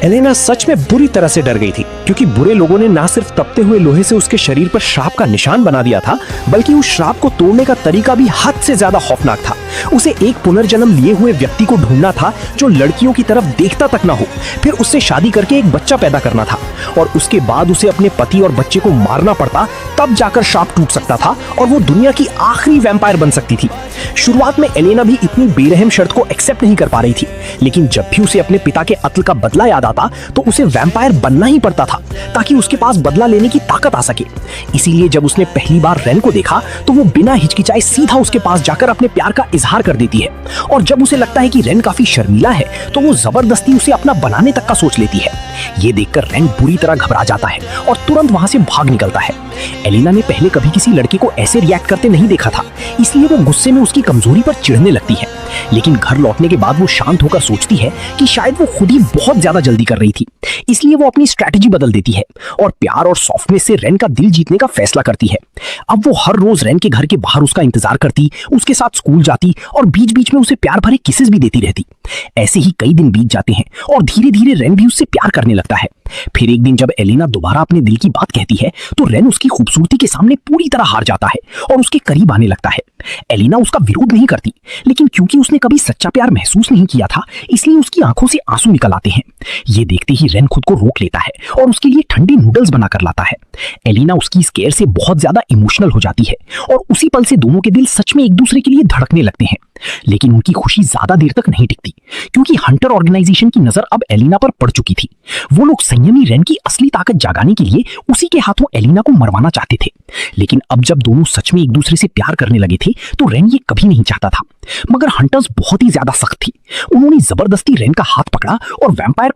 Elena सच में बुरी तरह से डर गई थी, क्योंकि बुरे लोगों ने न सिर्फ तपते हुए लोहे से उसके शरीर पर श्राप का निशान बना दिया था, बल्कि उस श्राप को तोड़ने का तरीका भी हद से ज्यादा खौफनाक था। उसे एक पुनर्जन्म लिए हुए व्यक्ति को ढूंढना था जो लड़कियों की तरफ देखता तक ना हो, फिर उससे शादी करके एक बच्चा पैदा करना था, और उसके बाद उसे अपने पति और बच्चे को मारना पड़ता, तब जाकर श्राप टूट सकता था और वो दुनिया की आखिरी वैम्पायर बन सकती थी। शुरुआत में एलेना भी इतनी बेरहम शर्त को एक्सेप्ट नहीं कर पा रही थी, लेकिन जब भी उसे अपने पिता के कत्ल का बदला याद आता तो उसे वैम्पायर बनना ही पड़ता था, ताकि उसके पास बदला लेने की ताकत आ सके। इसीलिए जब उसने पहली बार रेन को देखा तो वो बिना हिचकिचाए सीधा उसके पास जाकर अपने प्यार का इजहार कर देती है, और जब उसे लगता है कि रेन काफी शर्मीला है तो वो जबरदस्ती उसे अपना बनाने तक का सोच लेती है। ये देखकर रेन बुरी तरह घबरा जाता है और तुरंत वहां से भाग निकलता है। एलेना ने पहले कभी किसी लड़के को ऐसे रिएक्ट करते नहीं देखा था, इसलिए वो गुस्से में उसकी कमजोरी पर चिढ़ने लगती है। लेकिन घर लौटने के बाद वो शांत होकर सोचती है कि शायद वो खुद ही बहुत ज्यादा जल्दी कर रही थी, इसलिए वो अपनी स्ट्रेटेजी बदल देती है और प्यार और सॉफ्टनेस से रेन का दिल जीतने का फैसला करती है। अब वो हर रोज रेन के घर के बाहर उसका इंतजार करती, उसके साथ स्कूल जाती और बीच बीच में उसे प्यार भरे किसेस भी देती रहती। ऐसे ही कई दिन बीत जाते हैं और धीरे धीरे रेन भी उससे प्यार करने लगता है। फिर एक दिन जब एलेना दोबारा अपने दिल की बात कहती है तो रेन उसकी खूबसूरती के सामने पूरी तरह हार जाता है और उसके करीब आने लगता है। एलेना उसका विरोध नहीं करती, लेकिन क्योंकि उसने कभी सच्चा प्यार महसूस नहीं किया था, इसलिए उसकी आंखों से आंसू निकल आते हैं। ये देखते ही रेन खुद को रोक लेता है और उसके लिए ठंडे नूडल्स बनाकर लाता है। एलेना उसकी इस केयर से बहुत ज्यादा इमोशनल हो जाती है और उसी पल से दोनों के दिल सच में एक दूसरे के लिए धड़कने लगते हैं। लेकिन उनकी खुशी ज्यादा देर तक नहीं टिकती, क्योंकि हंटर ऑर्गेनाइजेशन की नजर अब एलिना पर पड़ चुकी थी। वो लोग संयमी रेन की असली ताकत जगाने के लिए उसी के हाथों एलिना को मरवाना चाहते थे। लेकिन अब जब दोनों सच में एक दूसरे से प्यार करने लगे थे तो रेन ये कभी नहीं चाहता था, मगर हंटर्स बहुत ही ज्यादा सख्त थी। उन्होंने जबरदस्ती रेन का हाथ पकड़ा और वैम्पायर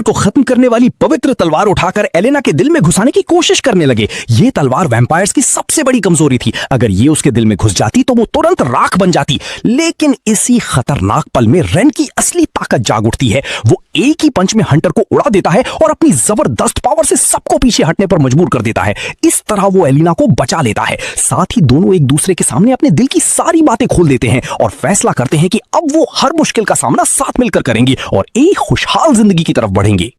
को खत्म करने वाली पवित्र तलवार उठाकर एलेना के दिल में घुसाने की कोशिश करने लगे। ये तलवार वैम्पायर्स की सबसे बड़ी कमजोरी थी। अगर ये उसके दिल में घुस जाती तो वो तुरंत राख बन जाती। लेकिन इसी खतरनाक पल में रेन की असली ताकत जाग उठती है। वो एक ही पंच में हंटर को उड़ा देता है और अपनी जबरदस्त पावर से सबको पीछे हटने पर मजबूर कर देता है। इस तरह वो एलिना को बचा लेता है। साथ ही दोनों एक दूसरे के सामने अपने दिल की सारी बातें खोल देते हैं और फैसला करते हैं कि अब वो हर मुश्किल का सामना साथ मिलकर करेंगे और एक खुशहाल जिंदगी की तरफ बढ़ेंगे।